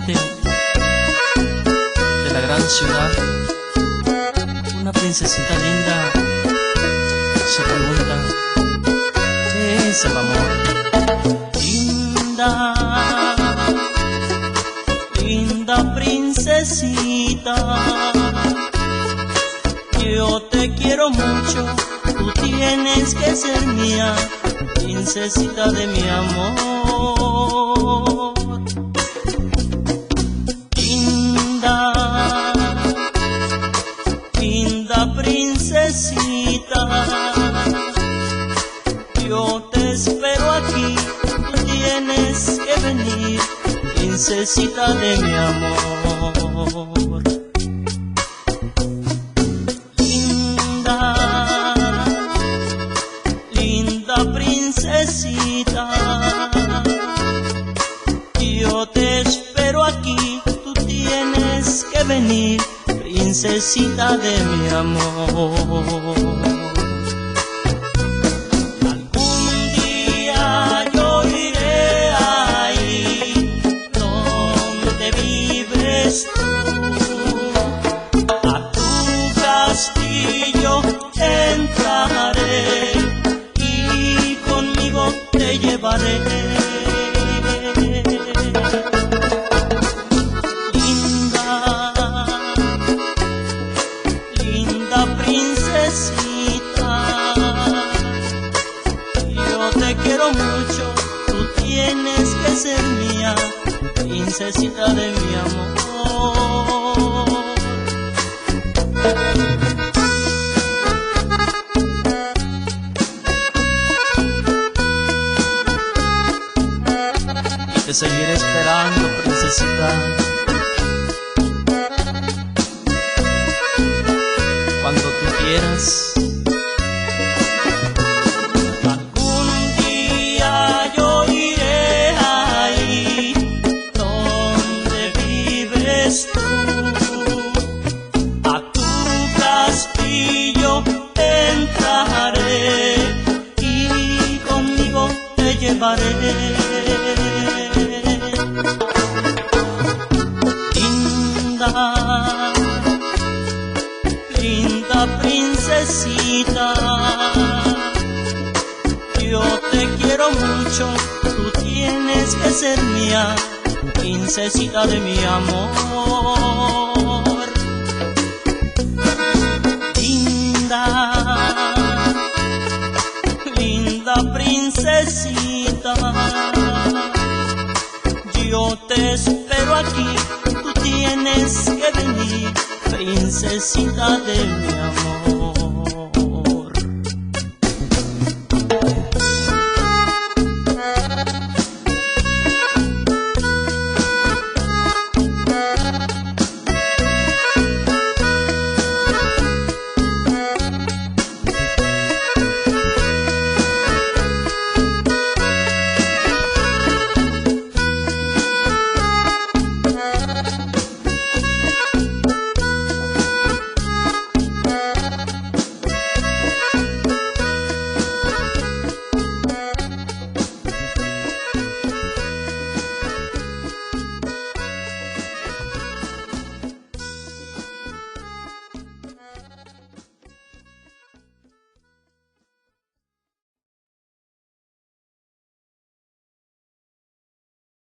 gente de la gran ciudad. Una princesita linda se pregunta: ¿qué es el amor? Linda, linda princesita, yo te quiero mucho, tú tienes que ser mía, princesita de mi amor. Linda, linda princesita, yo te espero aquí, tú tienes que venir, princesita de mi amor. Princesita, yo te espero aquí, tú tienes que venir, princesita de mi amor. Algún día yo iré ahí donde vives tú, a tu castillo entraré, te llevaré. Linda, linda princesita, yo te quiero mucho, tú tienes que ser mía, princesita de mi amor. Te seguiré esperando, princesita, cuando tú quieras. Algún día yo iré ahí donde vives tú, a tu castillo entraré y conmigo te llevaré. Linda princesita, yo te quiero mucho, tú tienes que ser mía, princesita de mi amor. Linda, linda princesita, yo te espero aquí, tú tienes que venir, princesita de mi amor.